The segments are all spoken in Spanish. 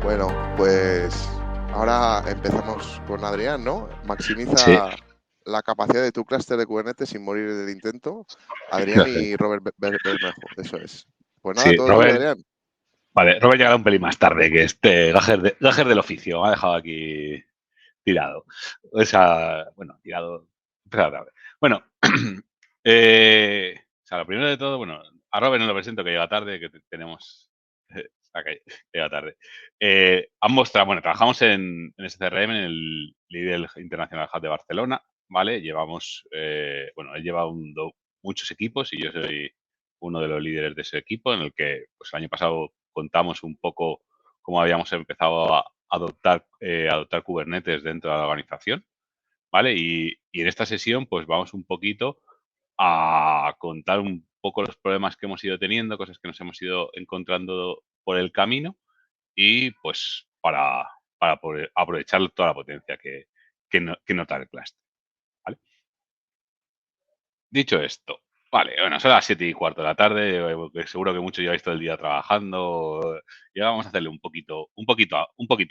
Bueno, pues ahora empezamos con Adrián, ¿no? Sí, Maximiza la capacidad de tu clúster de Kubernetes sin morir en el intento. Adrián y Robert Bermejo, eso es. Pues nada, sí, todo tuyo, Robert, Adrián. vale, Robert llegará un pelín más tarde, que este gajer del oficio, me ha dejado aquí tirado. O sea, bueno, tirado. Espera. Bueno, o sea, lo primero de todo, bueno, a Robert no lo presento, que llega tarde, que tenemos. Que llega tarde. Ambos, bueno, trabajamos en SCRM, en el Lidl International Hub de Barcelona, ¿vale? Llevamos, bueno, él lleva muchos equipos y yo soy uno de los líderes de ese equipo, en el que pues, el año pasado contamos un poco cómo habíamos empezado a adoptar Kubernetes dentro de la organización, ¿vale? Y en esta sesión, pues vamos un poquito a contar un poco los problemas que hemos ido teniendo, cosas que nos hemos ido encontrando por el camino y pues para poder aprovechar toda la potencia que nota el cluster, ¿vale? Dicho esto, vale, bueno, son las 7:15 de la tarde, seguro que muchos ya habéis todo el día trabajando, y ahora vamos a hacerle un poquito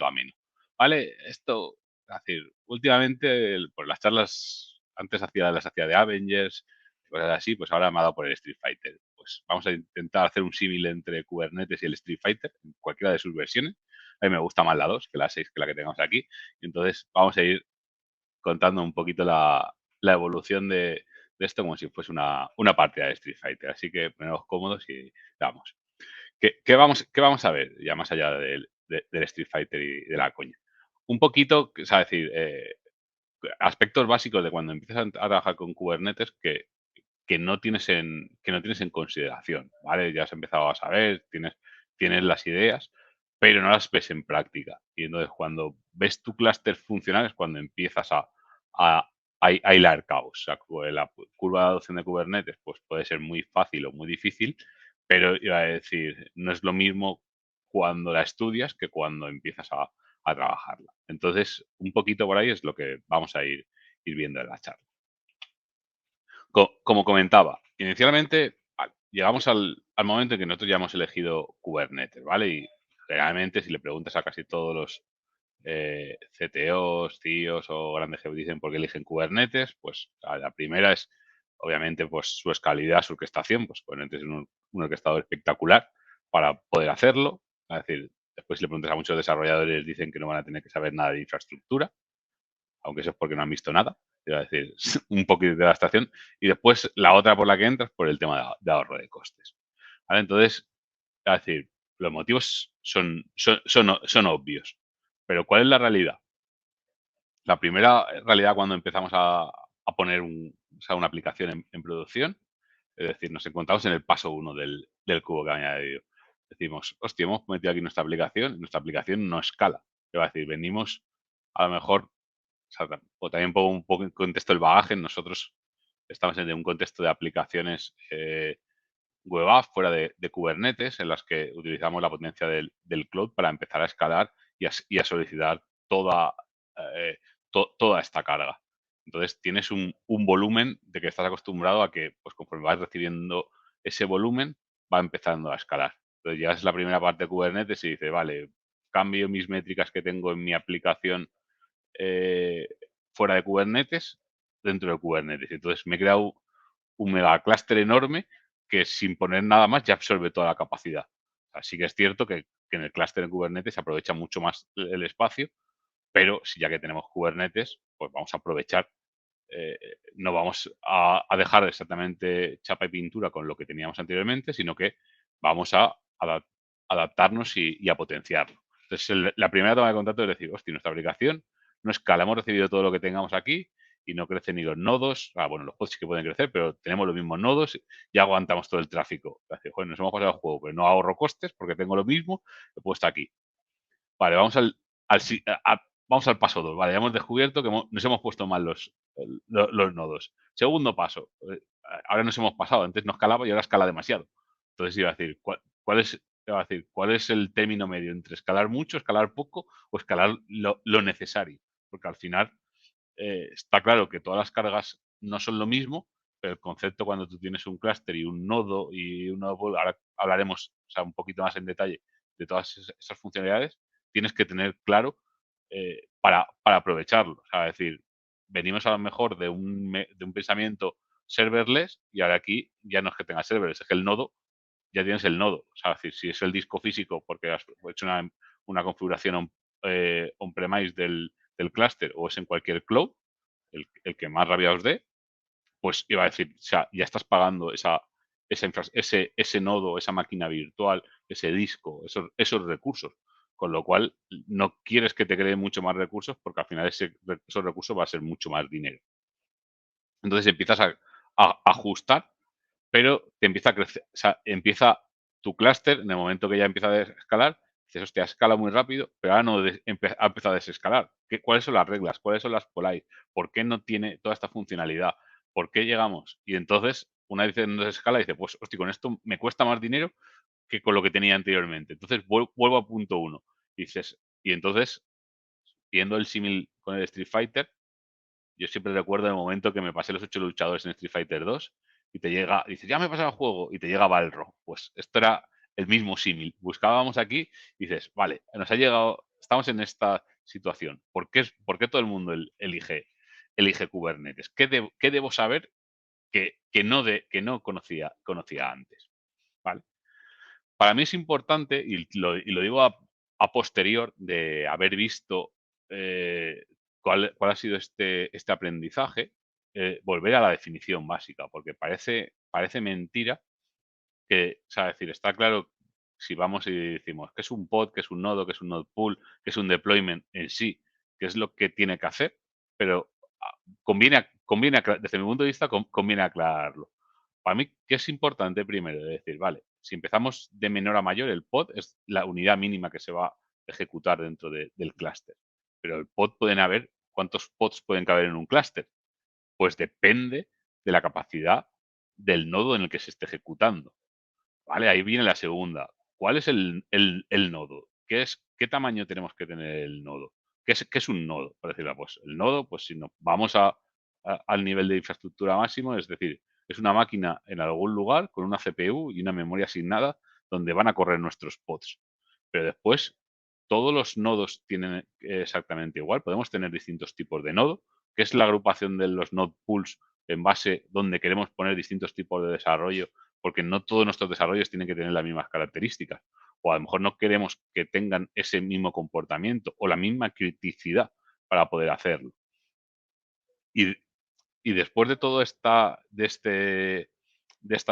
ameno, ¿vale? Esto, es decir, últimamente, pues las charlas, antes las hacía de Avengers, cosas así, pues ahora me ha dado por el Street Fighter. Pues vamos a intentar hacer un símil entre Kubernetes y el Street Fighter, en cualquiera de sus versiones. A mí me gusta más la 2 que la 6, que la que tenemos aquí, y entonces vamos a ir contando un poquito la evolución de esto como si fuese una partida de Street Fighter. Así que poneros cómodos y vamos. ¿Qué vamos a ver ya más allá del Street Fighter y de la coña? Un poquito, o sea, decir, aspectos básicos de cuando empiezas a trabajar con Kubernetes que no tienes en consideración, ¿vale? Ya has empezado a saber, tienes las ideas, pero no las ves en práctica. Y entonces cuando ves tu clúster funcionar es cuando empiezas a, a hilar caos. O sea, la curva de adopción de Kubernetes pues puede ser muy fácil o muy difícil, pero iba a decir, no es lo mismo cuando la estudias que cuando empiezas a trabajarla. Entonces, un poquito por ahí es lo que vamos a ir viendo en la charla. Como comentaba, inicialmente llegamos al momento en que nosotros ya hemos elegido Kubernetes, ¿vale? Y realmente si le preguntas a casi todos los CTOs, CIOs o grandes que dicen por qué eligen Kubernetes, pues la primera es obviamente pues su escalabilidad, su orquestación, pues Kubernetes es un orquestador espectacular para poder hacerlo. Es decir, después si le preguntas a muchos desarrolladores dicen que no van a tener que saber nada de infraestructura, aunque eso es porque no han visto nada, iba a decir, un poquito de adaptación, y después la otra por la que entras por el tema de ahorro de costes. ¿Vale? Entonces, es decir, los motivos son obvios, pero ¿cuál es la realidad? La primera realidad cuando empezamos a poner o sea, una aplicación en producción, es decir, nos encontramos en el paso 1 del cubo que ha añadido. Decimos, hostia, hemos metido aquí nuestra aplicación no escala. ¿Qué va a decir? Venimos a lo mejor, o sea, o también pongo un poco en contexto el bagaje. Nosotros estamos en un contexto de aplicaciones web app fuera de Kubernetes, en las que utilizamos la potencia del cloud para empezar a escalar y a solicitar eh, toda esta carga. Entonces tienes un volumen de que estás acostumbrado a que, pues conforme vas recibiendo ese volumen, va empezando a escalar. Entonces ya es la primera parte de Kubernetes y dice, vale, cambio mis métricas que tengo en mi aplicación eh, fuera de Kubernetes dentro de Kubernetes. Entonces me he creado un mega clúster enorme que sin poner nada más ya absorbe toda la capacidad. Así que es cierto que en el clúster en Kubernetes se aprovecha mucho más el espacio, pero si ya que tenemos Kubernetes, pues vamos a aprovechar, eh, no vamos a dejar exactamente chapa y pintura con lo que teníamos anteriormente, sino que vamos a adaptarnos y a potenciarlo. Entonces, la primera toma de contacto es decir, hostia, nuestra aplicación no escala, hemos recibido todo lo que tengamos aquí y no crecen ni los nodos. Bueno, los pods sí que pueden crecer, pero tenemos los mismos nodos y aguantamos todo el tráfico. Decir, joder, nos hemos pasado el juego, pero no ahorro costes porque tengo lo mismo, he puesto aquí. Vale, vamos al paso 2. Vale, ya hemos descubierto que nos hemos puesto mal los nodos. Segundo paso. Ahora nos hemos pasado. Antes no escalaba y ahora escala demasiado. Entonces iba a decir, ¿cuál es el término medio entre escalar mucho, escalar poco o escalar lo necesario? Porque al final está claro que todas las cargas no son lo mismo, pero el concepto cuando tú tienes un clúster y un nodo ahora hablaremos, o sea, un poquito más en detalle de todas esas funcionalidades, tienes que tener claro para aprovecharlo. O sea, es decir, venimos a lo mejor de un pensamiento serverless y ahora aquí ya no es que tengas serverless, es que el nodo, ya tienes el nodo. O sea, es decir, si es el disco físico porque has hecho una configuración on-premise del clúster o es en cualquier cloud, el que más rabia os dé, pues iba a decir, o sea, ya estás pagando ese nodo, esa máquina virtual, ese disco, esos recursos. Con lo cual, no quieres que te cree mucho más recursos porque al final esos recursos va a ser mucho más dinero. Entonces empiezas a ajustar, pero te empieza a crecer, o sea, empieza tu clúster, en el momento que ya empieza a escalar, dices, hostia, escala muy rápido, pero ahora no ha empezado a desescalar. ¿Cuáles son las reglas? ¿Cuáles son las polais? ¿Por qué no tiene toda esta funcionalidad? ¿Por qué llegamos? Y entonces, una vez no desescala, dice, pues, hostia, con esto me cuesta más dinero que con lo que tenía anteriormente. Entonces, vuelvo a punto uno. Y entonces, viendo el símil con el Street Fighter, yo siempre recuerdo el momento que me pasé los 8 luchadores en Street Fighter 2 y te llega, dices, ya me he pasado el juego y te llega Balro. Pues esto era el mismo símil. Buscábamos aquí y dices, vale, nos ha llegado, estamos en esta situación. ¿Por qué todo el mundo elige Kubernetes? ¿Qué debo saber que no conocía antes? ¿Vale? Para mí es importante, y lo digo a posterior de haber visto cuál ha sido este aprendizaje, volver a la definición básica, porque parece mentira que, o sea, decir, está claro si vamos y decimos que es un pod, que es un nodo, que es un node pool, que es un deployment en sí, que es lo que tiene que hacer, pero desde mi punto de vista, conviene aclararlo. Para mí, ¿qué es importante primero? Es decir, vale, si empezamos de menor a mayor, el pod es la unidad mínima que se va a ejecutar dentro del clúster. Pero el pod pueden haber, ¿cuántos pods pueden caber en un clúster? Pues depende de la capacidad del nodo en el que se esté ejecutando. Vale, ahí viene la segunda. ¿Cuál es el nodo? ¿Qué tamaño tenemos que tener el nodo? ¿Qué es un nodo? Por decirlo, pues el nodo, pues si nos vamos al nivel de infraestructura máximo, es decir, es una máquina en algún lugar con una CPU y una memoria asignada donde van a correr nuestros pods. Pero después, todos los nodos tienen exactamente igual. Podemos tener distintos tipos de nodo, que es la agrupación de los node pools en base donde queremos poner distintos tipos de desarrollo porque no todos nuestros desarrollos tienen que tener las mismas características. O a lo mejor no queremos que tengan ese mismo comportamiento o la misma criticidad para poder hacerlo. Y, y después de todo de esta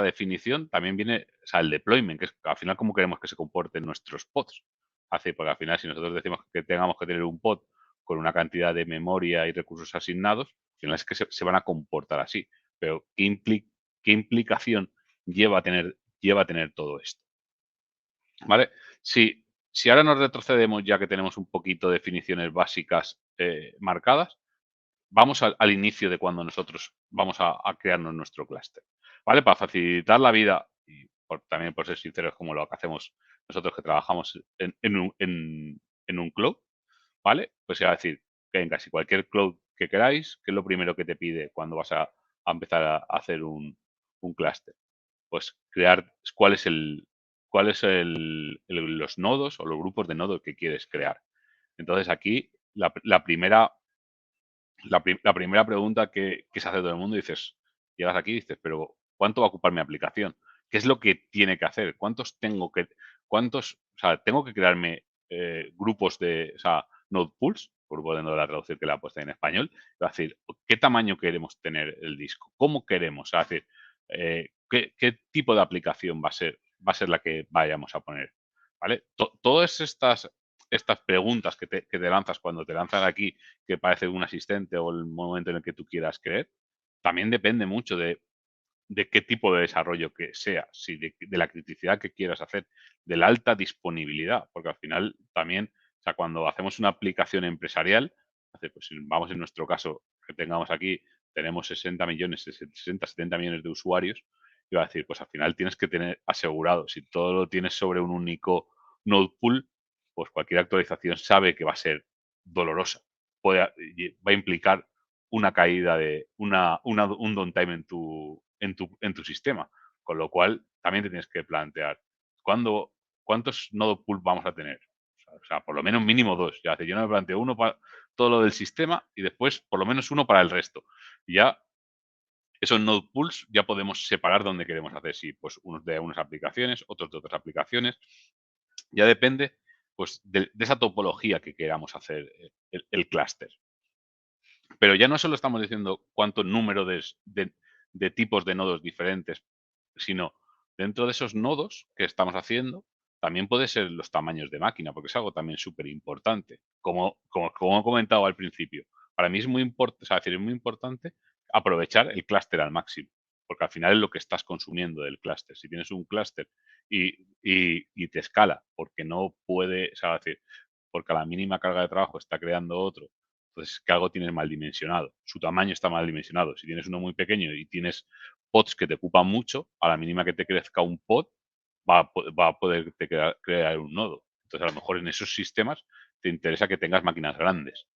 definición, también viene, o sea, el deployment, que es al final cómo queremos que se comporten nuestros pods. Porque al final, si nosotros decimos que tengamos que tener un pod con una cantidad de memoria y recursos asignados, al final es que se van a comportar así. Pero ¿qué implicación lleva a tener todo esto? ¿Vale? Si ahora nos retrocedemos ya que tenemos un poquito de definiciones básicas marcadas, vamos al inicio de cuando nosotros vamos a crearnos nuestro clúster. ¿Vale? Para facilitar la vida y también por ser sinceros como lo que hacemos nosotros que trabajamos en un cloud, ¿vale? Pues se va a decir que en casi cualquier cloud que queráis, ¿qué es lo primero que te pide cuando vas a empezar a hacer un clúster? Pues crear los nodos o los grupos de nodos que quieres crear. Entonces aquí la primera pregunta que se hace todo el mundo, llegas aquí y dices, pero ¿cuánto va a ocupar mi aplicación? ¿Qué es lo que tiene que hacer? O sea, tengo que crearme grupos o sea, node pools, grupo de nodo de la traducción que le ha puesto en español, es decir, ¿qué tamaño queremos tener el disco? ¿Cómo queremos? Es decir, ¿qué tipo de aplicación va a ser la que vayamos a poner? ¿Vale? Todas estas preguntas que te lanzas cuando te lanzas aquí, que parece un asistente o el momento en el que tú quieras creer, también depende mucho de qué tipo de desarrollo que sea, si de la criticidad que quieras hacer, de la alta disponibilidad, porque al final también, o sea, cuando hacemos una aplicación empresarial, pues si vamos en nuestro caso, que tengamos aquí, tenemos 60 millones, 60, 70 millones de usuarios, iba a decir, pues al final tienes que tener asegurado, si todo lo tienes sobre un único node pool, pues cualquier actualización sabe que va a ser dolorosa, va a implicar una caída un downtime en tu sistema. Con lo cual, también te tienes que plantear, ¿cuántos nodo pool vamos a tener? O sea, O sea, por lo menos mínimo 2. Ya, yo no me planteo uno para todo lo del sistema y después por lo menos uno para el resto. Y ya esos node pools ya podemos separar dónde queremos hacer, si pues unos de unas aplicaciones, otros de otras aplicaciones. Ya depende pues de esa topología que queramos hacer el clúster. Pero ya no solo estamos diciendo cuánto número de tipos de nodos diferentes, sino dentro de esos nodos que estamos haciendo, también puede ser los tamaños de máquina, porque es algo también súper importante. Como he comentado al principio, para mí es muy importante, o sea, es muy importante aprovechar el clúster al máximo, porque al final es lo que estás consumiendo del clúster. Si tienes un clúster y te escala porque no puede, o sea, decir, porque a la mínima carga de trabajo está creando otro, entonces que algo tienes mal dimensionado. Su tamaño está mal dimensionado. Si tienes uno muy pequeño y tienes pods que te ocupan mucho, a la mínima que te crezca un pod, va a poder crear un nodo. Entonces, a lo mejor en esos sistemas te interesa que tengas máquinas grandes,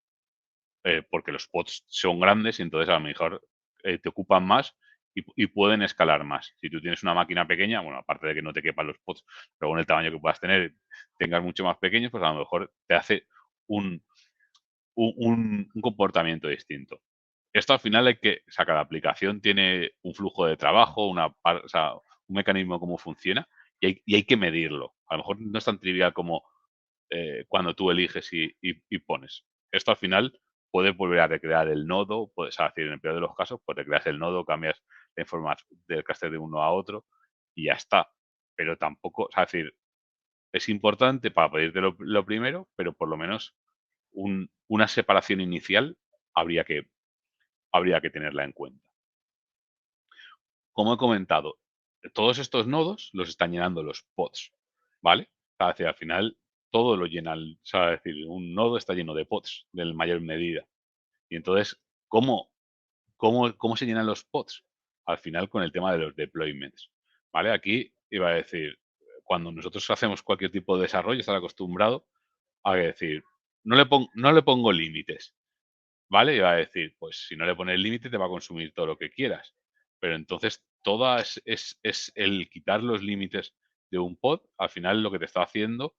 porque los pods son grandes y entonces a lo mejor te ocupan más y pueden escalar más. Si tú tienes una máquina pequeña, bueno, aparte de que no te quepan los pods, pero con el tamaño que puedas tener, tengas mucho más pequeños, pues a lo mejor te hace un, un comportamiento distinto. Esto al final hay que, o sea, cada aplicación tiene un flujo de trabajo, o sea, un mecanismo de cómo funciona y hay que medirlo. A lo mejor no es tan trivial como cuando tú eliges y pones. Esto al final puedes volver a recrear el nodo, puedes decir, en el peor de los casos, pues recreas el nodo, cambias la información del cluster de uno a otro y ya está. Pero tampoco, o sea, es decir, es importante para pedirte lo primero, pero por lo menos una separación inicial habría que, habría que tenerla en cuenta. Como he comentado, todos estos nodos los están llenando los pods, ¿vale? O sea, al final todo lo llena, o sea, es decir, un nodo está lleno de pods de mayor medida. Y entonces, ¿cómo se llenan los pods? Al final con el tema de los deployments, ¿vale? Aquí iba a decir, cuando nosotros hacemos cualquier tipo de desarrollo, estar acostumbrado a decir, no le pongo límites, ¿vale? Y va a decir, pues si no le pones límite te va a consumir todo lo que quieras. Pero entonces toda es el quitar los límites de un pod, al final lo que te está haciendo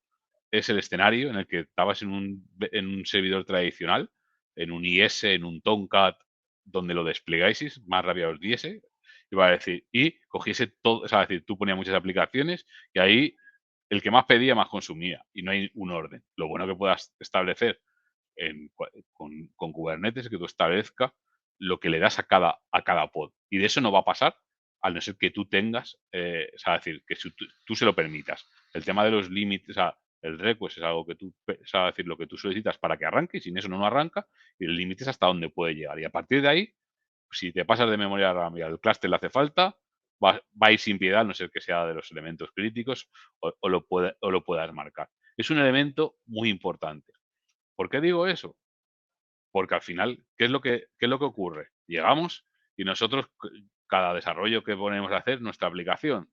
es el escenario en el que estabas en un servidor tradicional, en un IS, en un Tomcat, donde lo desplegáis, más rápido os diese, y va a decir, y cogiese todo, o sea, decir, tú ponías muchas aplicaciones y ahí el que más pedía más consumía y no hay un orden. Lo bueno que puedas establecer con Kubernetes es que tú establezcas lo que le das a cada pod. Y de eso no va a pasar al no ser que tú tengas, o sea, decir, que si tú se lo permitas. El tema de los límites, o sea, el request es algo que tú, o sea, decir, lo que tú solicitas para que arranque y sin eso no arranca y el límite es hasta dónde puede llegar. Y a partir de ahí, si te pasas de memoria RAM y al clúster le hace falta, va a ir sin piedad, a no ser que sea de los elementos críticos o lo puedas marcar. Es un elemento muy importante. ¿Por qué digo eso? Porque al final, qué es lo que ocurre? Llegamos y nosotros, cada desarrollo que ponemos a hacer, nuestra aplicación,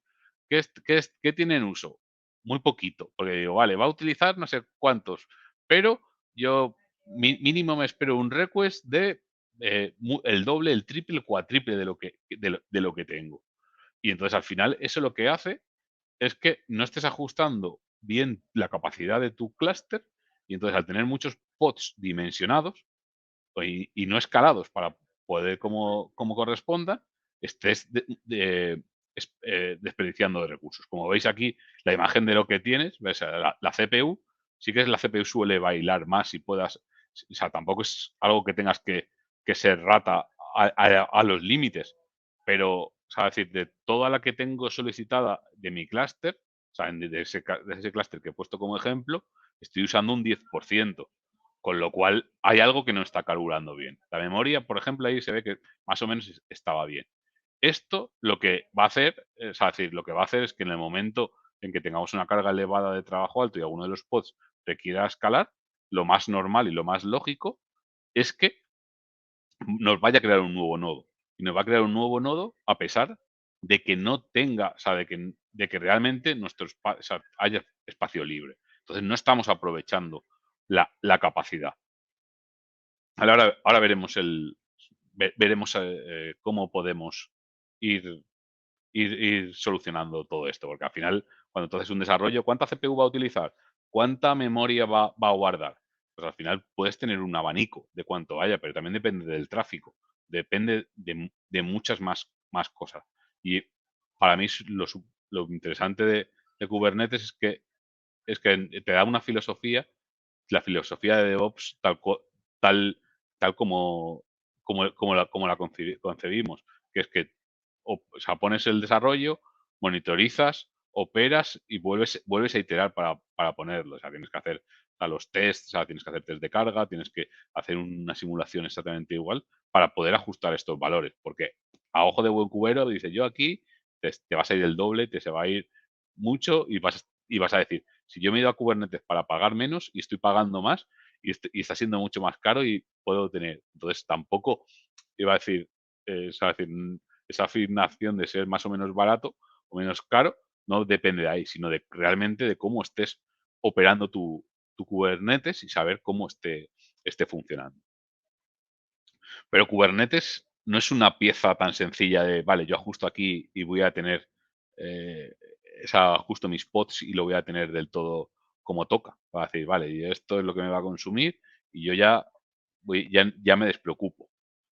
¿qué tiene en uso? Muy poquito, porque digo, vale, va a utilizar no sé cuántos, pero yo mínimo me espero un request de el doble, el triple, el cuatriple de lo que tengo. Y entonces al final eso lo que hace es que no estés ajustando bien la capacidad de tu clúster y entonces al tener muchos pods dimensionados, y no escalados para poder como corresponda, estés desperdiciando de recursos. Como veis aquí, la imagen de lo que tienes, ves, la CPU, sí que es la CPU suele bailar más y puedas, o sea, tampoco es algo que tengas que ser rata a los límites, pero, o sea, decir, de toda la que tengo solicitada de mi clúster, o sea, de ese clúster que he puesto como ejemplo, estoy usando un 10%. Con lo cual hay algo que no está carburando bien. La memoria, por ejemplo, ahí se ve que más o menos estaba bien. Esto lo que va a hacer, es decir, lo que va a hacer es que en el momento en que tengamos una carga elevada de trabajo alto y alguno de los pods requiera escalar, lo más normal y lo más lógico es que nos vaya a crear un nuevo nodo. Y nos va a crear un nuevo nodo a pesar de que no tenga, o sea, de que realmente o sea, haya espacio libre. Entonces no estamos aprovechando la capacidad. Ahora veremos cómo podemos ir, ir solucionando todo esto, porque al final, cuando tú haces un desarrollo, ¿cuánta CPU va a utilizar? ¿cuánta memoria va a guardar? Pues al final puedes tener un abanico de cuánto vaya, pero también depende del tráfico, depende de muchas más cosas. Y para mí lo interesante de Kubernetes es que te da una filosofía, la filosofía de DevOps tal como la concebimos, que es que o sea, pones el desarrollo, monitorizas, operas y vuelves a iterar para ponerlo. O sea, tienes que hacer los tests, o sea, tienes que hacer test de carga, tienes que hacer una simulación exactamente igual para poder ajustar estos valores. Porque a ojo de buen cubero dice, yo aquí te vas a ir el doble, te se va a ir mucho y vas a decir, si yo me he ido a Kubernetes para pagar menos y estoy pagando más y está siendo mucho más caro y puedo tener. Entonces tampoco iba a decir, esa afirmación de ser más o menos barato o menos caro no depende de ahí, sino de realmente de cómo estés operando tu Kubernetes y saber cómo esté funcionando. Pero Kubernetes no es una pieza tan sencilla de, vale, yo ajusto aquí y voy a tener, eh, ajusto mis pods y lo voy a tener del todo como toca. Para decir, vale, y esto es lo que me va a consumir y yo ya me despreocupo.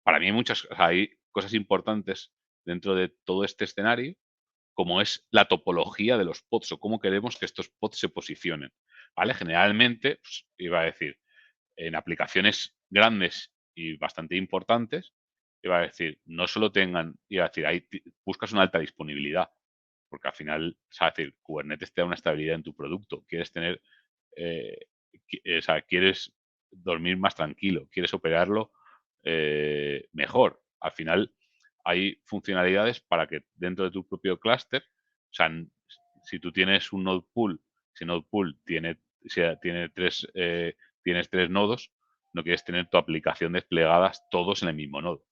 Para mí hay cosas importantes dentro de todo este escenario, como es la topología de los pods o cómo queremos que estos pods se posicionen. ¿Vale? Generalmente, pues, iba a decir, en aplicaciones grandes y bastante importantes, iba a decir, no solo iba a decir, ahí buscas una alta disponibilidad, porque al final, o sea, decir, Kubernetes te da una estabilidad en tu producto, quieres tener, eh, o sea, quieres dormir más tranquilo, quieres operarlo mejor. Al final, hay funcionalidades para que dentro de tu propio clúster, o sea, si tú tienes un node pool, si node pool tienes tres nodos, no quieres tener tu aplicación desplegadas todos en el mismo nodo.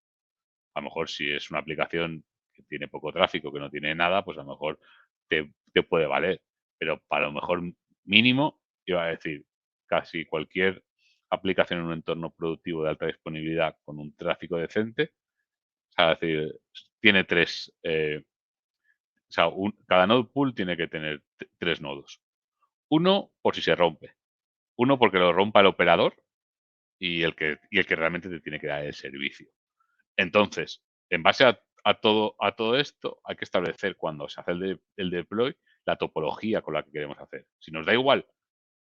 A lo mejor si es una aplicación que tiene poco tráfico, que no tiene nada, pues a lo mejor te puede valer. Pero para lo mejor mínimo, iba a decir, casi cualquier aplicación en un entorno productivo de alta disponibilidad con un tráfico decente, o sea, es decir, tiene o sea, cada node pool tiene que tener tres nodos. Uno por si se rompe, uno porque lo rompa el operador y el que realmente te tiene que dar el servicio. Entonces, en base a todo esto, hay que establecer cuando se hace el deploy la topología con la que queremos hacer. Si nos da igual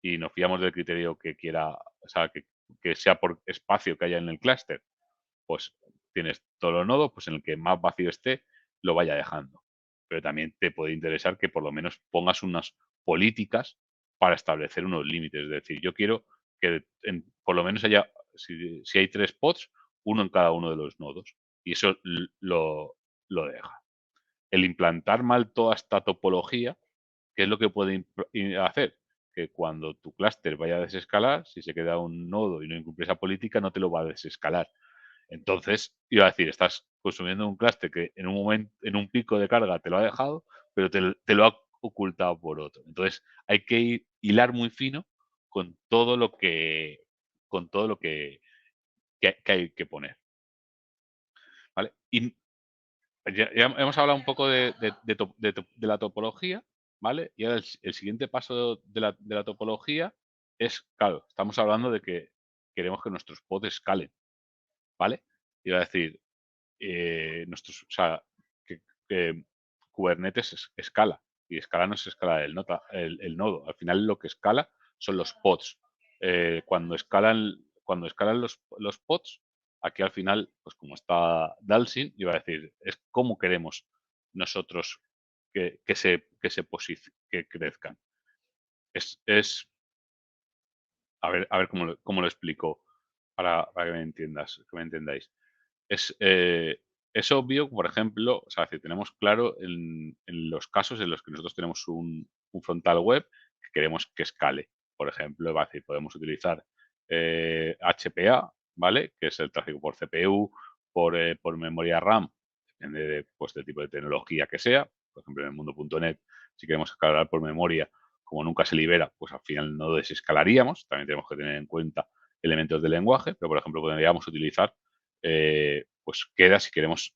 y nos fiamos del criterio que quiera, o sea, que sea por espacio que haya en el clúster, pues tienes todos los nodos, pues en el que más vacío esté, lo vaya dejando. Pero también te puede interesar que por lo menos pongas unas políticas para establecer unos límites. Es decir, yo quiero que por lo menos haya, si hay tres pods, uno en cada uno de los nodos. Y eso lo deja. El implantar mal toda esta topología, ¿qué es lo que puede hacer? Que cuando tu clúster vaya a desescalar, si se queda un nodo y no incumple esa política, no te lo va a desescalar. Entonces, iba a decir, estás consumiendo un clúster que en un momento, en un pico de carga te lo ha dejado, pero te lo ha ocultado por otro. Entonces, hay que hilar muy fino con todo lo que, con todo lo que hay que poner. ¿Vale? Y ya hemos hablado un poco de la topología, ¿vale? Y ahora el siguiente paso de la topología es, claro, estamos hablando de que queremos que nuestros pods escalen, ¿vale? Iba a decir, o sea, que Kubernetes escala y escala no es escala el nodo. Al final lo que escala son los pods. Cuando escalan los pods, aquí al final, pues como está Dalsyn, iba a decir, es cómo queremos nosotros que crezcan. Es a ver cómo lo explico para que me entendáis. Es, eh, es obvio, por ejemplo, o sea, si tenemos claro en los casos en los que nosotros tenemos un frontal web que queremos que escale. Por ejemplo, va a decir, podemos utilizar HPA, ¿vale? Que es el tráfico por CPU, por memoria RAM, depende pues, del tipo de tecnología que sea. Por ejemplo, en el mundo.net, si queremos escalar por memoria, como nunca se libera, pues al final no desescalaríamos. También tenemos que tener en cuenta elementos de lenguaje, pero por ejemplo podríamos utilizar pues queda si queremos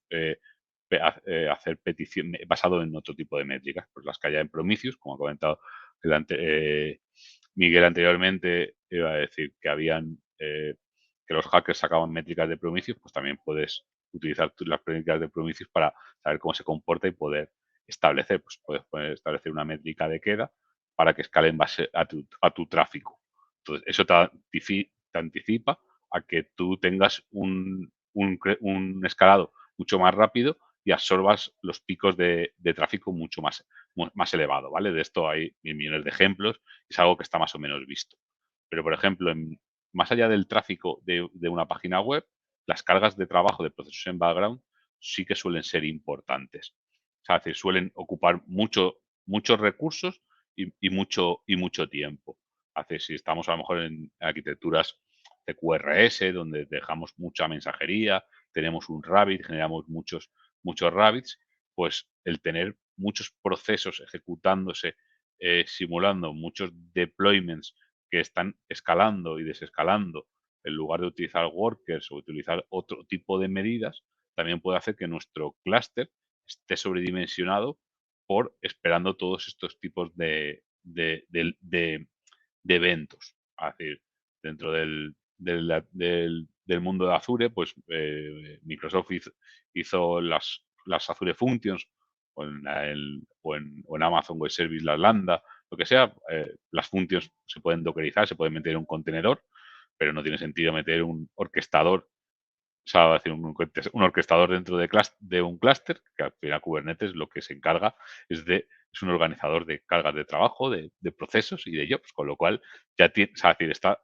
hacer petición basado en otro tipo de métricas, pues las que haya en Prometheus, como ha comentado Miguel anteriormente iba a decir que que los hackers sacaban métricas de Prometheus, pues también puedes utilizar las métricas de Prometheus para saber cómo se comporta y poder establecer, pues puedes establecer una métrica de queda para que escale en base a tu tráfico. Entonces, eso te anticipa a que tú tengas un escalado mucho más rápido y absorbas los picos de tráfico mucho más elevado, ¿vale? De esto hay mil millones de ejemplos, es algo que está más o menos visto. Pero, por ejemplo, más allá del tráfico de una página web, las cargas de trabajo de procesos en background sí que suelen ser importantes. O sea, es decir, suelen ocupar muchos recursos y mucho tiempo. Hace, si estamos a lo mejor en arquitecturas CQRS, donde dejamos mucha mensajería, tenemos un Rabbit, generamos muchos Rabbits, pues el tener muchos procesos ejecutándose, simulando muchos deployments que están escalando y desescalando, en lugar de utilizar workers o utilizar otro tipo de medidas, también puede hacer que nuestro clúster esté sobredimensionado por esperando todos estos tipos de eventos. Es decir, dentro del mundo de Azure, pues Microsoft hizo las Azure Functions o en Amazon Web Service, las Lambda, lo que sea. Las functions se pueden dockerizar, se pueden meter en un contenedor, pero no tiene sentido meter un orquestador, o sea, decir, un orquestador dentro de un clúster, que al final Kubernetes lo que se encarga es un organizador de cargas de trabajo, de procesos y de jobs, con lo cual ya o sea, decir, estás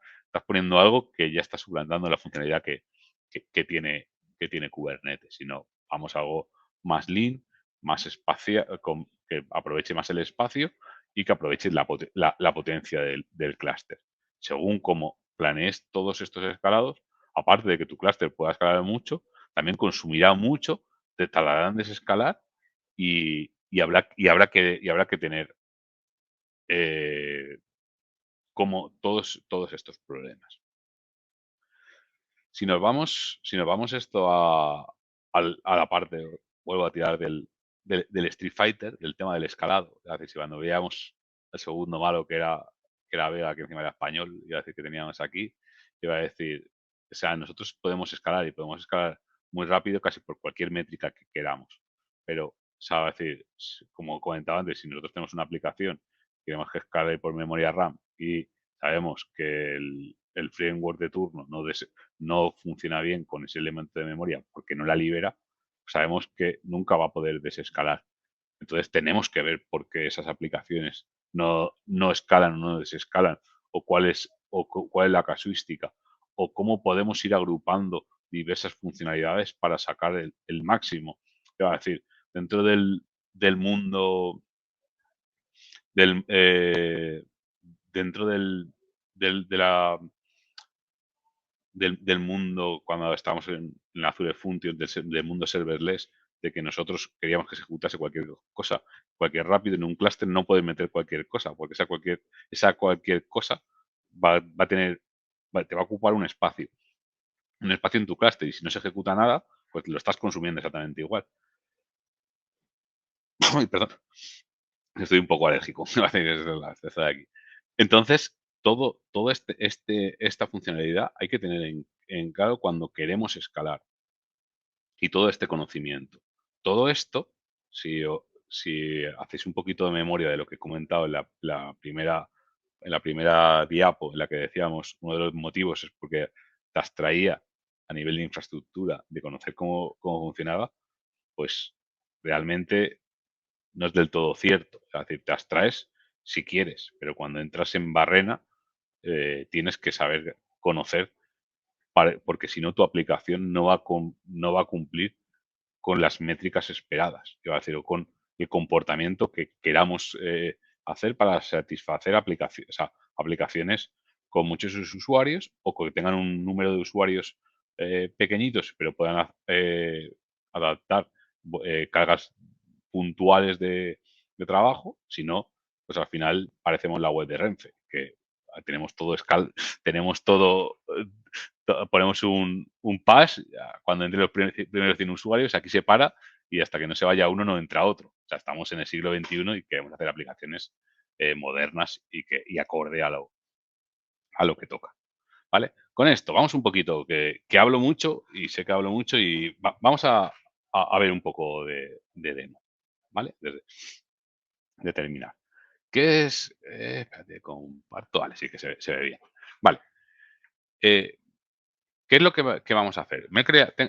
poniendo algo que ya está suplantando la funcionalidad que tiene Kubernetes, sino vamos a algo más lean, más espacio, que aproveche más el espacio y que aproveche la potencia del clúster. Según cómo planees todos estos escalados, aparte de que tu clúster pueda escalar mucho, también consumirá mucho, te tardará en desescalar y habrá que tener eh, como todos estos problemas. Si nos vamos esto a la parte, vuelvo a tirar del Street Fighter, del tema del escalado. Es decir, si cuando veíamos el segundo malo que era Vega, que encima era español, iba a decir que teníamos aquí, iba a decir, o sea, nosotros podemos escalar y podemos escalar muy rápido casi por cualquier métrica que queramos. Pero, o sea, es decir, como comentaba antes, si nosotros tenemos una aplicación, queremos que escale por memoria RAM y sabemos que el framework de turno no funciona bien con ese elemento de memoria porque no la libera, sabemos que nunca va a poder desescalar. Entonces tenemos que ver por qué esas aplicaciones no escalan o no desescalan, o cuál es la casuística, o cómo podemos ir agrupando diversas funcionalidades para sacar el máximo. Es decir, dentro del mundo, del, dentro de la del mundo, cuando estábamos en Azure Functions, del mundo serverless, de que nosotros queríamos que se ejecutase cualquier cosa, cualquier rápido en un clúster, no puedes meter cualquier cosa, porque esa cualquier cosa te va a ocupar un espacio en tu clúster, y si no se ejecuta nada, pues lo estás consumiendo exactamente igual. Ay, perdón, estoy un poco alérgico, esto de aquí. Entonces, todo esta funcionalidad hay que tener en claro cuando queremos escalar, y todo este conocimiento. Todo esto, si hacéis un poquito de memoria de lo que he comentado en la primera diapo, en la que decíamos, uno de los motivos es porque te abstraía a nivel de infraestructura, de conocer cómo funcionaba, pues realmente no es del todo cierto. Es decir, te abstraes si quieres, pero cuando entras en barrena, tienes que saber conocer, porque si no tu aplicación no va a cumplir con las métricas esperadas, iba a decir, o con el comportamiento que queramos hacer para satisfacer aplicaciones con muchos usuarios, o que tengan un número de usuarios pequeñitos, pero puedan adaptar cargas puntuales de trabajo. Si no, pues al final parecemos la web de Renfe, que tenemos todo tenemos todo, ponemos un pass, cuando entre los primeros 100 usuarios, aquí se para, y hasta que no se vaya uno no entra otro. O sea, estamos en el siglo XXI y queremos hacer aplicaciones modernas y acorde a lo que toca, ¿vale? Con esto, vamos un poquito, que hablo mucho y sé que hablo mucho y vamos a ver un poco de demo, ¿vale? De terminar. ¿Qué es? Espérate, comparto. Vale, sí que se ve bien. Vale. ¿Qué es lo que vamos a hacer?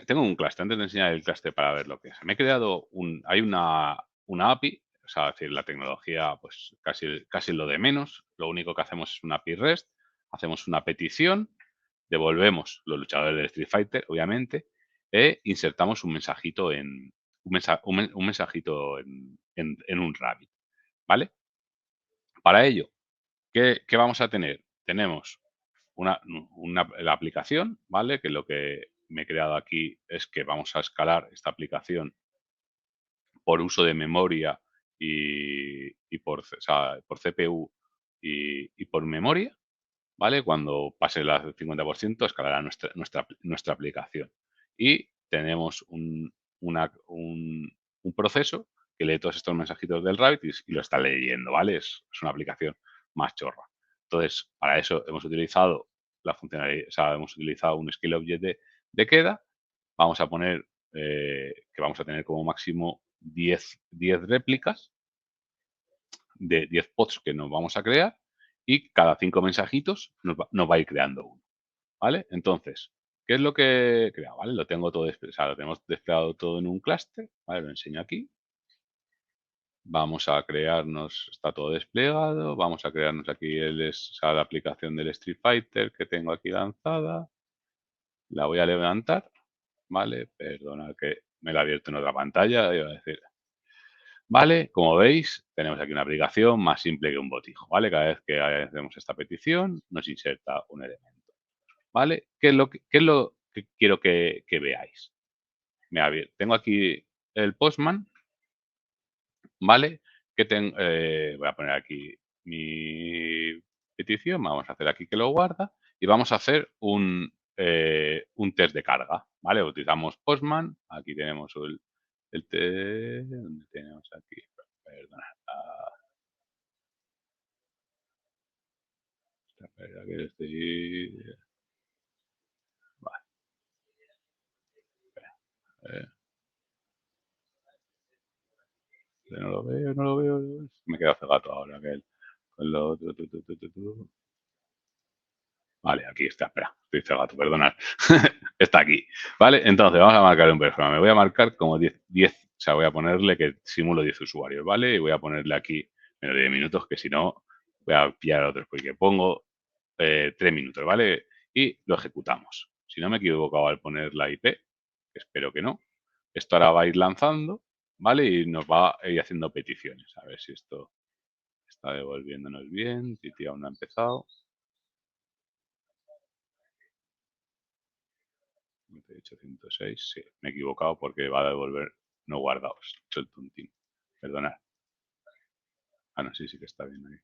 Tengo un cluster, antes de enseñar el cluster para ver lo que es. Me he creado hay una API, o sea, es decir, la tecnología, pues casi lo de menos. Lo único que hacemos es una API REST, hacemos una petición, devolvemos los luchadores del Street Fighter, obviamente, e insertamos un mensajito un mensajito en un Rabbit, ¿vale? Para ello, ¿qué vamos a tener? Tenemos la aplicación, ¿vale? Que lo que me he creado aquí es que vamos a escalar esta aplicación por uso de memoria y por CPU y por memoria, ¿vale? Cuando pase el 50% escalará nuestra aplicación. Y tenemos un proceso que lee todos estos mensajitos del Rabbit y lo está leyendo, ¿vale? Es una aplicación más chorra. Entonces, para eso hemos utilizado la funcionalidad, o sea, hemos utilizado un skill object de queda. Vamos a poner que vamos a tener como máximo 10 réplicas de 10 pods que nos vamos a crear y cada 5 mensajitos nos va a ir creando uno, ¿vale? Entonces, ¿qué es lo que he creado? ¿Vale? Lo tengo todo desplegado, o sea, lo tenemos desplegado todo en un clúster, ¿vale? Lo enseño aquí. Vamos a crearnos, está todo desplegado, vamos a crearnos aquí la aplicación del Street Fighter que tengo aquí lanzada. La voy a levantar, ¿vale? Perdona que me la he abierto en otra pantalla, iba a decir. ¿Vale? Como veis, tenemos aquí una aplicación más simple que un botijo, ¿vale? Cada vez que hacemos esta petición, nos inserta un elemento, ¿vale? ¿Qué es lo que quiero que veáis? Mira, bien, tengo aquí el Postman, ¿vale? Voy a poner aquí mi petición, vamos a hacer aquí que lo guarda y vamos a hacer un test de carga, ¿vale? Utilizamos Postman, aquí tenemos el test, ¿dónde tenemos aquí? Perdona. Espera que estoy... Vale, espera. eh, no lo veo, no lo veo. Me quedo cegato ahora que con lo otro. Vale, aquí está, espera, estoy cegato, perdonad. Está aquí. Vale, entonces vamos a marcar un persona. Me voy a marcar como 10, o sea, voy a ponerle que simulo 10 usuarios, ¿vale? Y voy a ponerle aquí menos de 10 minutos, que si no, voy a pillar a otros, porque pongo 3 minutos, ¿vale? Y lo ejecutamos. Si no me he equivocado al poner la IP, espero que no. Esto ahora va a ir lanzando, ¿vale? Y nos va a ir haciendo peticiones. A ver si esto está devolviéndonos bien. Titi aún no ha empezado. 806, sí, me he equivocado porque va a devolver no guardados. He hecho el tuntín. Perdonad. Ah, no, sí, sí que está bien ahí.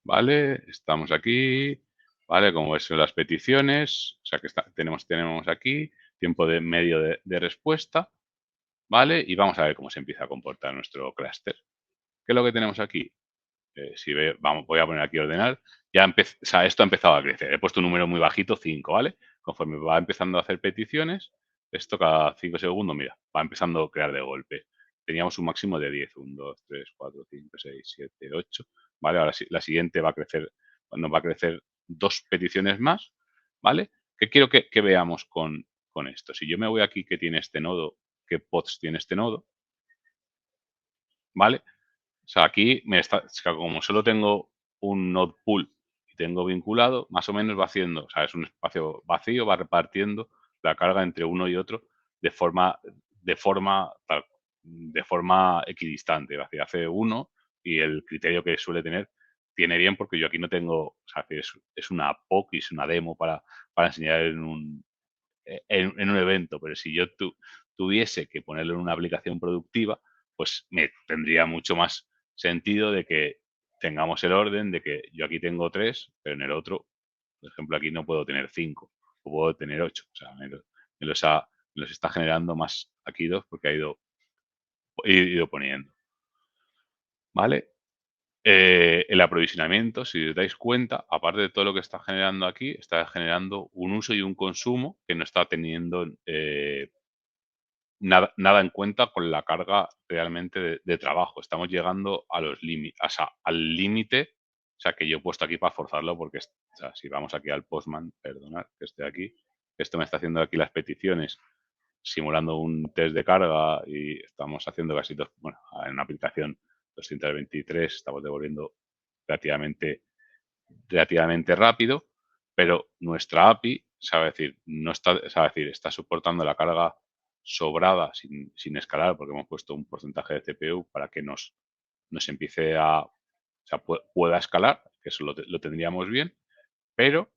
Vale, estamos aquí. Vale, como ves son las peticiones, o sea que tenemos aquí tiempo de medio de respuesta, ¿vale? Y vamos a ver cómo se empieza a comportar nuestro clúster. ¿Qué es lo que tenemos aquí? Si ve, voy a poner aquí ordenar. O sea, esto ha empezado a crecer. He puesto un número muy bajito, 5, ¿vale? Conforme va empezando a hacer peticiones, esto cada 5 segundos, mira, va empezando a crear de golpe. Teníamos un máximo de 10, 1, 2, 3, 4, 5, 6, 7, 8, ¿vale? Ahora la siguiente va a crecer, nos va a crecer 2 peticiones más, ¿vale? ¿Qué quiero que veamos con esto? Si yo me voy aquí que tiene este nodo, qué pods tiene este nodo, ¿vale? O sea, aquí como solo tengo un node pool y tengo vinculado, más o menos va haciendo, o sea, es un espacio vacío, va repartiendo la carga entre uno y otro de forma, de forma, de forma equidistante. Hace uno y el criterio que suele tener tiene bien porque yo aquí no tengo, o sea, es una POC y es una demo para enseñar en un evento, pero si yo tuviese que ponerlo en una aplicación productiva, pues me tendría mucho más sentido de que tengamos el orden de que yo aquí tengo 3, pero en el otro, por ejemplo, aquí no puedo tener 5, o puedo tener 8. O sea, me los está generando más aquí 2 porque he ido poniendo. ¿Vale? el aprovisionamiento, si os dais cuenta, aparte de todo lo que está generando aquí, está generando un uso y un consumo que no está teniendo nada en cuenta con la carga realmente de trabajo. Estamos llegando a los límites, o sea, al límite, o sea, que yo he puesto aquí para forzarlo, porque o sea, si vamos aquí al Postman, perdonad que esté aquí, esto me está haciendo aquí las peticiones simulando un test de carga y estamos haciendo casi bueno, en una aplicación 223 estamos devolviendo relativamente, relativamente rápido, pero nuestra API sabe decir, no está, sabe decir, está soportando la carga sobrada sin escalar, porque hemos puesto un porcentaje de CPU para que nos empiece o sea, pueda escalar, que eso lo tendríamos bien, pero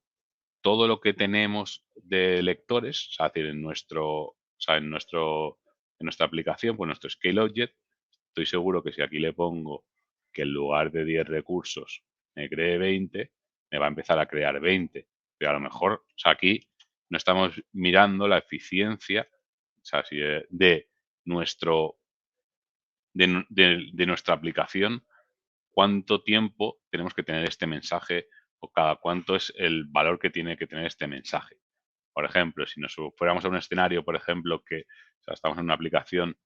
todo lo que tenemos de lectores, o sea, es decir, en nuestra aplicación, pues nuestro Scale Object, estoy seguro que si aquí le pongo que en lugar de 10 recursos me cree 20, me va a empezar a crear 20. Pero a lo mejor, o sea, aquí no estamos mirando la eficiencia, o sea, de nuestro, de nuestra aplicación, cuánto tiempo tenemos que tener este mensaje o cada cuánto es el valor que tiene que tener este mensaje. Por ejemplo, si nos fuéramos a un escenario, por ejemplo, que o sea, estamos en una aplicación,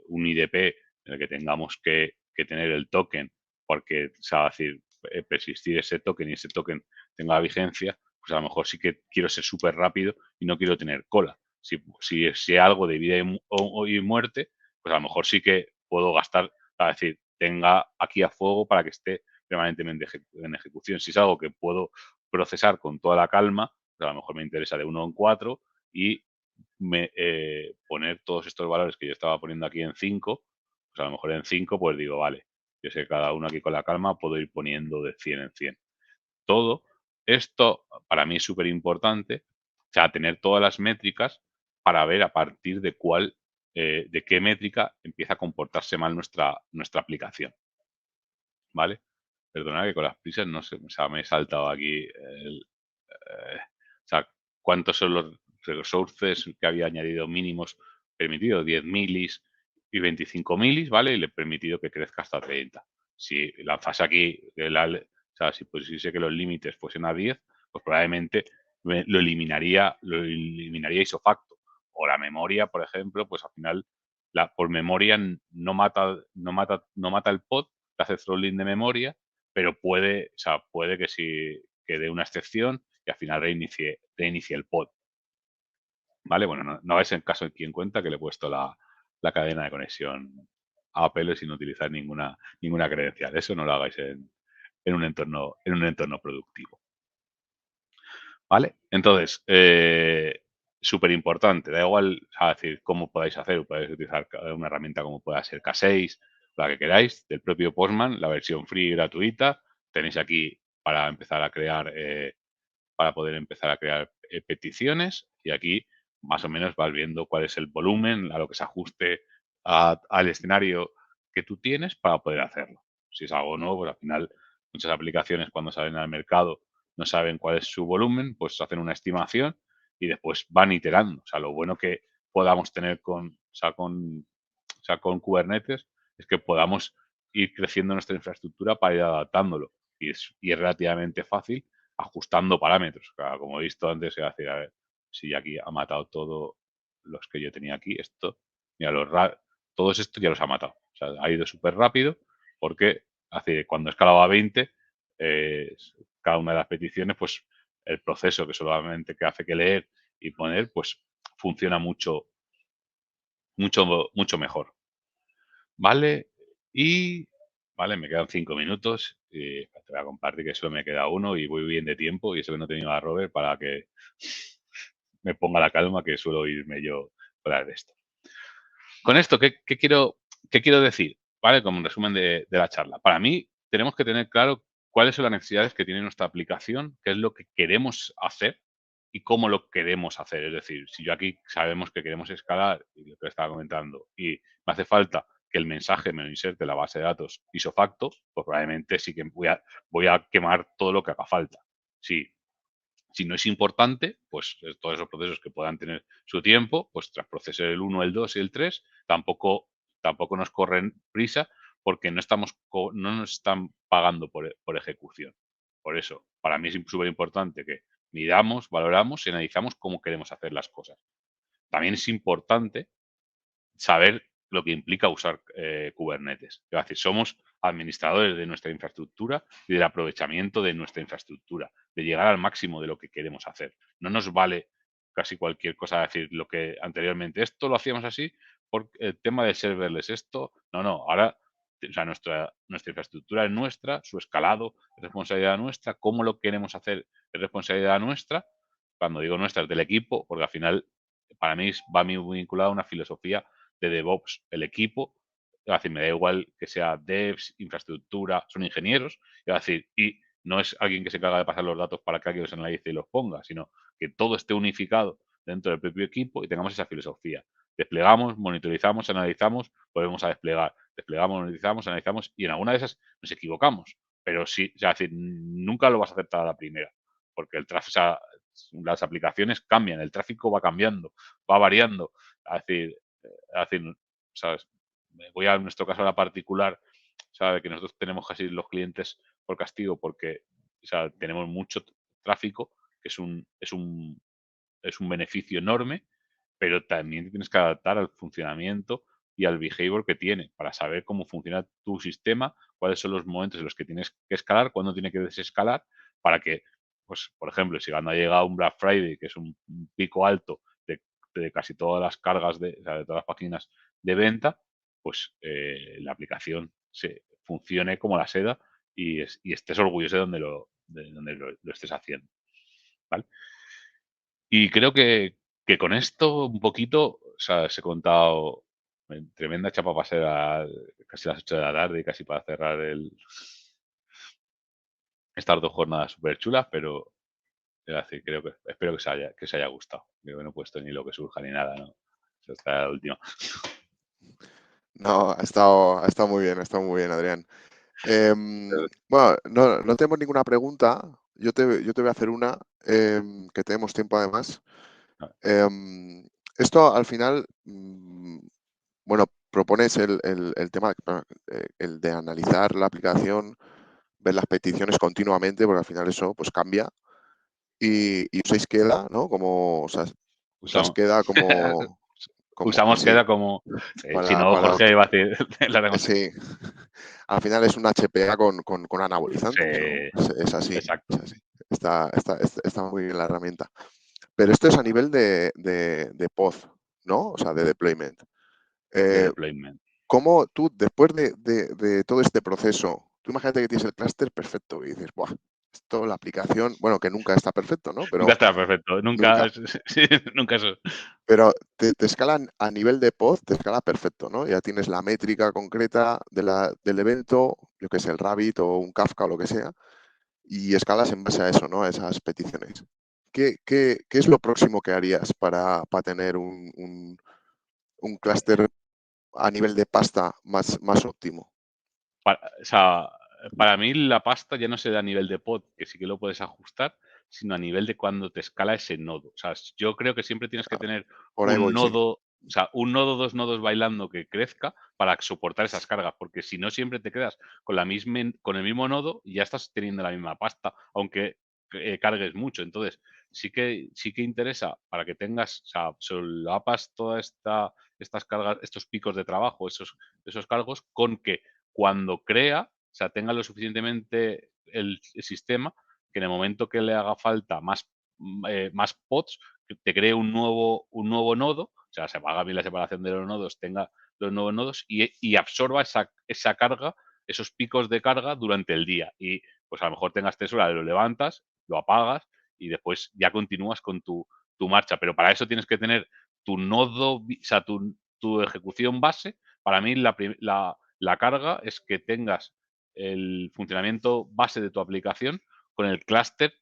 un IDP, en el que tengamos que tener el token, porque o sea, decir, persistir ese token y ese token tenga vigencia, pues a lo mejor sí que quiero ser súper rápido y no quiero tener cola. Si algo de vida y muerte, pues a lo mejor sí que puedo gastar, es decir, tenga aquí a fuego para que esté permanentemente en ejecución. Si es algo que puedo procesar con toda la calma, pues a lo mejor me interesa de 1 en 4 y poner todos estos valores que yo estaba poniendo aquí en 5, pues a lo mejor en 5 pues digo, vale, yo sé que cada uno aquí con la calma puedo ir poniendo de 100 en 100. Todo esto para mí es súper importante, o sea, tener todas las métricas para ver a partir de de qué métrica empieza a comportarse mal nuestra aplicación, ¿vale? Perdona que con las prisas no sé, o sea, me he saltado aquí o sea, cuántos son los resources que había añadido mínimos permitidos, 10 milis y 25 milis, ¿vale? Y le he permitido que crezca hasta 30. Si lanzase aquí, o sea, si pusiese que los límites fuesen a 10, pues probablemente lo eliminaría isofacto. O la memoria, por ejemplo, pues al final, por memoria no mata el pod, te hace throttling de memoria, pero o sea, puede que si que dé una excepción y al final reinicie el pod. ¿Vale? Bueno, no es el caso aquí en cuenta que le he puesto la cadena de conexión a Apple sin utilizar ninguna credencial. Eso no lo hagáis en un entorno productivo. ¿Vale? Entonces, súper importante, da igual a decir cómo podáis hacer, podéis utilizar una herramienta como pueda ser K6, la que queráis, del propio Postman, la versión free y gratuita. Tenéis aquí para empezar a crear para poder empezar a crear peticiones y aquí más o menos vas viendo cuál es el volumen a lo que se ajuste al escenario que tú tienes para poder hacerlo. Si es algo nuevo, pues al final muchas aplicaciones cuando salen al mercado no saben cuál es su volumen, pues hacen una estimación y después van iterando. O sea, lo bueno que podamos tener con Kubernetes es que podamos ir creciendo nuestra infraestructura para ir adaptándolo. Y es relativamente fácil ajustando parámetros. Claro, como he visto antes, a ver, si aquí ha matado todos los que yo tenía aquí, mira, todos estos ya los ha matado. O sea, ha ido súper rápido porque cuando escalaba a 20, cada una de las peticiones, pues el proceso que solamente que hace que leer y poner, pues funciona mucho mejor. ¿Vale? Y, vale, me quedan 5 minutos y te voy a compartir que solo me queda uno y voy bien de tiempo y eso que no he tenido a Robert para que me ponga la calma que suelo irme yo fuera de esto. Con esto, qué quiero decir? ¿Vale? Como un resumen de la charla. Para mí, tenemos que tener claro cuáles son las necesidades que tiene nuestra aplicación, qué es lo que queremos hacer y cómo lo queremos hacer. Es decir, si yo aquí sabemos que queremos escalar, y lo que estaba comentando, y me hace falta que el mensaje me lo inserte en la base de datos isofacto, pues probablemente sí que voy a quemar todo lo que haga falta. Si no es importante, pues todos esos procesos que puedan tener su tiempo, pues tras proceso el 1, el 2 y el 3, tampoco nos corren prisa porque no nos están pagando por ejecución. Por eso, para mí es súper importante que midamos, valoramos y analizamos cómo queremos hacer las cosas. También es importante saber lo que implica usar Kubernetes. Es decir, somos administradores de nuestra infraestructura y del aprovechamiento de nuestra infraestructura, de llegar al máximo de lo que queremos hacer. No nos vale casi cualquier cosa, decir lo que anteriormente, esto lo hacíamos así por el tema de serverless, esto, no, ahora o sea, nuestra infraestructura es nuestra, su escalado es responsabilidad nuestra, cómo lo queremos hacer es responsabilidad nuestra, cuando digo nuestra es del equipo, porque al final para mí va muy vinculado a una filosofía de DevOps, el equipo. Es decir, me da igual que sea devs, infraestructura, son ingenieros. Es decir, y no es alguien que se encarga de pasar los datos para que alguien los analice y los ponga, sino que todo esté unificado dentro del propio equipo y tengamos esa filosofía. Desplegamos, monitorizamos, analizamos, volvemos a desplegar. Desplegamos, monitorizamos, analizamos y en alguna de esas nos equivocamos. Pero sí, es decir, nunca lo vas a aceptar a la primera, porque el tráfico, o sea, las aplicaciones cambian, el tráfico va cambiando, va variando. Es decir, ¿sabes? Voy a nuestro caso a la particular, ¿sabe? Que nosotros tenemos casi los clientes por castigo porque o sea, tenemos mucho tráfico, que es un beneficio enorme, pero también tienes que adaptar al funcionamiento y al behavior que tiene para saber cómo funciona tu sistema, cuáles son los momentos en los que tienes que escalar, cuándo tiene que desescalar, para que, pues, por ejemplo, si cuando ha llegado un Black Friday, que es un pico alto de casi todas las cargas o sea, de todas las páginas de venta, pues la aplicación funcione como la seda y estés orgulloso de donde lo estés haciendo. ¿Vale? Y creo que con esto un poquito, o sea, os he contado tremenda chapa para ser casi las 8 de la tarde y casi para cerrar estas 2 jornadas súper chulas, pero es decir, espero que se haya gustado. Creo que no he puesto ni lo que surja ni nada, ¿no? Eso está la última. No, ha estado muy bien, ha estado muy bien, Adrián. Bueno, no tenemos ninguna pregunta. Yo te voy a hacer una, que tenemos tiempo además. Esto al final, bueno, propones el tema, el de analizar la aplicación, ver las peticiones continuamente, porque al final eso pues cambia. Y usáis queda, ¿no? Como, o sea, usas Usamos, queda como usamos sí, queda como, si para, no, para, Jorge iba a decir, la tengo. sí. Al final es un HPA con anabolizantes, ¿no? Sí, Es así, exacto. es así. Está muy bien la herramienta. Pero esto es a nivel de pod, ¿no? O sea, de deployment. De Eh, deployment. ¿Cómo tú, después de todo este proceso, tú imagínate que tienes el clúster perfecto y dices, ¡buah! Esto, la aplicación, bueno, que nunca está perfecto, ¿no? Nunca Pero estará perfecto, nunca, nunca. sí, nunca eso. Pero te escalan a nivel de pod, te escala perfecto, ¿no? Ya tienes la métrica concreta del evento, yo que sé, el Rabbit o un Kafka o lo que sea, y escalas en base a eso, ¿no? A esas peticiones. ¿Qué es lo próximo que harías para tener un clúster a nivel de pasta más óptimo? O sea, para mí la pasta ya no se da a nivel de pod, que sí que lo puedes ajustar, sino a nivel de cuando te escala ese nodo. O sea, yo creo que siempre tienes que tener Por ahí un voy, sí. nodo, o sea, un nodo, 2 nodos bailando que crezca para soportar esas cargas, porque si no siempre te quedas con el mismo nodo y ya estás teniendo la misma pasta, aunque cargues mucho. Entonces, sí que interesa para que tengas, o sea, solapas todas estas cargas, estos picos de trabajo, esos cargos, con que cuando crea, o sea, tenga lo suficientemente el sistema que en el momento que le haga falta más pods, que te cree un nuevo nodo, o sea, se haga bien la separación de los nodos, tenga los nuevos nodos y absorba esa carga, esos picos de carga durante el día. Y pues a lo mejor tengas 3 horas, lo levantas, lo apagas y después ya continúas con tu marcha. Pero para eso tienes que tener tu nodo, o sea, tu ejecución base. Para mí la carga es que tengas el funcionamiento base de tu aplicación con el clúster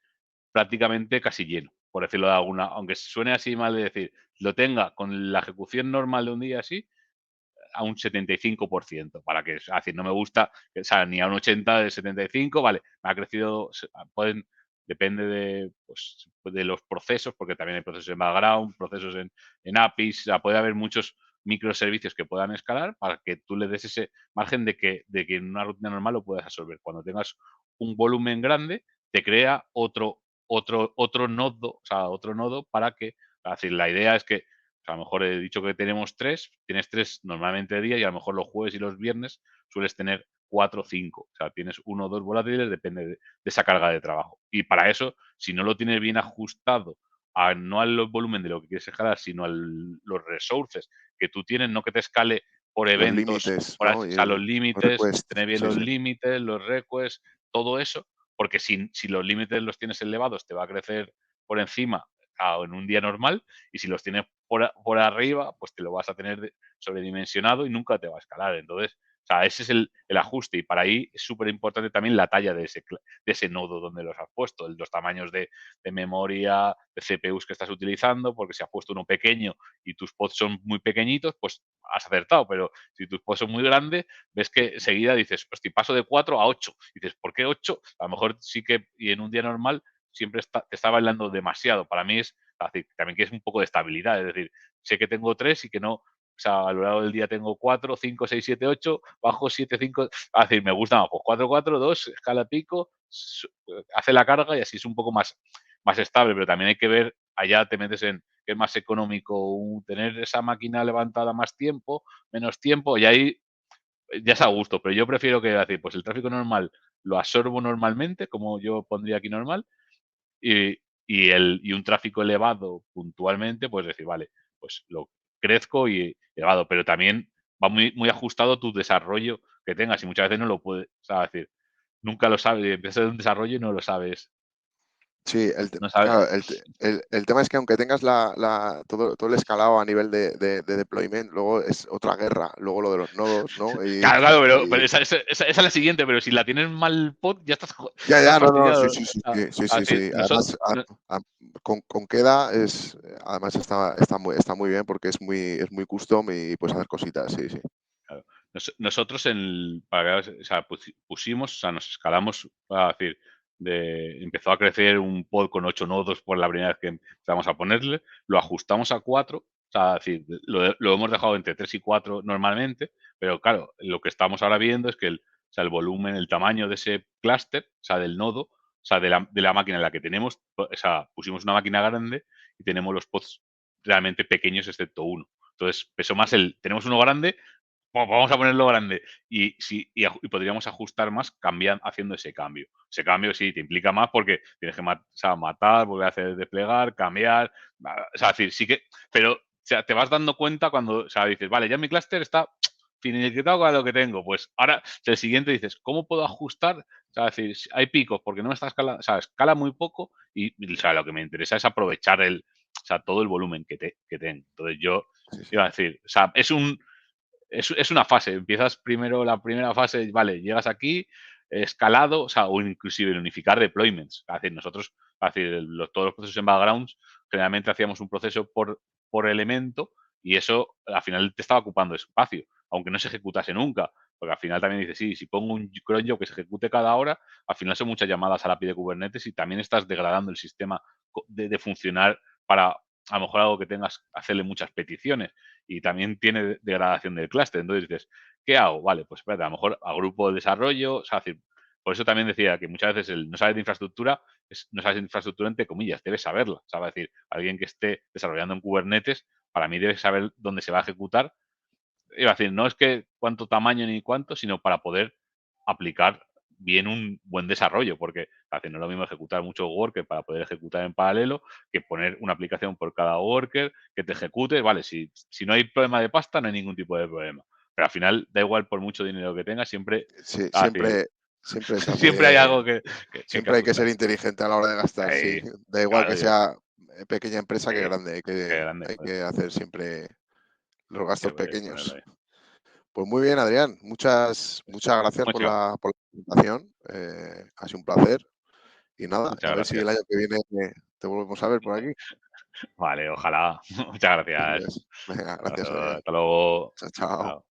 prácticamente casi lleno, por decirlo de alguna, aunque suene así mal de decir, lo tenga con la ejecución normal de un día así, a un 75%, para que, es decir, no me gusta, o sea, ni a un 80 de 75, vale, me ha crecido, depende de los procesos, porque también hay procesos en background, procesos en APIs, o sea, puede haber microservicios que puedan escalar para que tú le des ese margen de que en una rutina normal lo puedas absorber. Cuando tengas un volumen grande, te crea otro nodo, o sea, otro nodo para que, es decir, la idea es que, o sea, a lo mejor he dicho que tenemos tres, tienes tres normalmente de día y a lo mejor los jueves y los viernes sueles tener 4 o 5. O sea, tienes uno o dos volátiles, depende de esa carga de trabajo. Y para eso, si no lo tienes bien ajustado no al volumen de lo que quieres escalar, sino a los resources que tú tienes, no que te escale por Los eventos, límites, o ¿no? Y sea, los los límites, requests. tener bien Sí, los sí. límites, los requests, todo eso, porque si los límites los tienes elevados, te va a crecer por encima en un día normal, y si los tienes por arriba, pues te lo vas a tener sobredimensionado y nunca te va a escalar. Entonces, o sea, ese es el ajuste, y para ahí es súper importante también la talla de ese nodo donde los has puesto, los tamaños de memoria, de CPUs que estás utilizando, porque si has puesto uno pequeño y tus pods son muy pequeñitos, pues has acertado, pero si tus pods son muy grandes, ves que enseguida dices, hostia, paso de 4 a 8. Dices, ¿por qué 8? A lo mejor sí que, y en un día normal, siempre te está bailando demasiado. Para mí es, decir, también que es un poco de estabilidad, es decir, sé que tengo 3 y que no, o sea, a lo largo del día tengo 4, 5, 6, 7, 8, bajo 7, 5. Es decir, me gusta más, pues 4, 4, 2, escala pico, hace la carga y así es un poco más estable, pero también hay que ver, allá te metes en que es más económico tener esa máquina levantada más tiempo, menos tiempo, y ahí ya es a gusto, pero yo prefiero que decir, pues el tráfico normal lo absorbo normalmente, como yo pondría aquí normal, y, y un tráfico elevado puntualmente, pues decir, vale, pues lo crezco y elevado, pero también va muy ajustado tu desarrollo que tengas, y muchas veces no lo puedes, o sea, decir, nunca lo sabes, empiezas un desarrollo y no lo sabes, Sí, no sabes. claro, el tema es que aunque tengas todo el escalado a nivel de deployment, luego es otra guerra, luego lo de los nodos, ¿no? Claro, claro, pero Y- esa es la siguiente, pero si la tienes mal pod, ya ya, estás ya, no, no, sí, fastidiado. sí, sí, A, sí, sí, a sí, decir, sí. Además, con Queda además está muy bien porque es muy custom y puedes hacer cositas, sí, sí. claro. Nosotros para que, o sea, pusimos, o sea, nos escalamos, a decir, empezó a crecer un pod con 8 nodos por la primera vez que empezamos a ponerle, lo ajustamos a 4, o sea, es decir, lo hemos dejado entre 3 y 4 normalmente, pero claro, lo que estamos ahora viendo es que o sea, el volumen, el tamaño de ese clúster, o sea, del nodo, o sea, de la máquina en la que tenemos, o sea, pusimos una máquina grande y tenemos los pods realmente pequeños excepto uno. Entonces, pesó más tenemos uno grande, vamos a ponerlo grande, y podríamos ajustar más haciendo ese cambio. Ese cambio sí te implica más porque tienes que o sea, matar, volver a hacer desplegar, cambiar, o sea, decir, sí que, pero o sea, te vas dando cuenta cuando, o sea, dices, vale, ya mi clúster está finiquitado con lo que tengo, pues ahora el siguiente dices, ¿cómo puedo ajustar? O sea, decir, hay picos porque no me está escalando, o sea, escala muy poco y o sea, lo que me interesa es aprovechar o sea, todo el volumen que tengo. Entonces yo Sí, sí. iba a decir, o sea, es una fase. Empiezas primero la primera fase, vale, llegas aquí, escalado, o sea, o inclusive unificar deployments. Es decir, nosotros, es decir, todos los procesos en backgrounds, generalmente hacíamos un proceso por elemento, y eso al final te estaba ocupando espacio, aunque no se ejecutase nunca. Porque al final también dices, sí, si pongo un cron job que se ejecute cada hora, al final son muchas llamadas a la API de Kubernetes y también estás degradando el sistema de funcionar para, a lo mejor, algo que tengas, hacerle muchas peticiones, y también tiene degradación del clúster. Entonces dices, ¿qué hago? Vale, pues espérate, a lo mejor agrupo el desarrollo, o sea, por eso también decía que muchas veces el no sabes de infraestructura, no sabes de infraestructura entre comillas, debes saberla. O sea, es decir, alguien que esté desarrollando en Kubernetes, para mí debe saber dónde se va a ejecutar. Iba a decir, no es que cuánto tamaño ni cuánto, sino para poder aplicar bien un buen desarrollo, porque no es lo mismo ejecutar muchos workers para poder ejecutar en paralelo que poner una aplicación por cada worker que te ejecute. Vale, si no hay problema de pasta, no hay ningún tipo de problema. Pero al final, da igual por mucho dinero que tengas, siempre, Sí, es decir, siempre se siempre hay hace. algo que Siempre hay que ajustar. ser inteligente a la hora de gastar, sí. Ahí, Da igual claro, que sea pequeña empresa que sí, grande, hay qué que, grande, hay joder, que hacer siempre los gastos hay que ponerlo pequeños. ahí. Pues muy bien, Adrián, muchas gracias por Mucho, la presentación. Ha sido un placer. Y nada, muchas a ver si el gracias. año que viene te volvemos a ver por aquí. Vale, ojalá. Muchas Eso gracias. es. Venga, gracias, Adrián. Hasta luego. Chao, chao. Chao.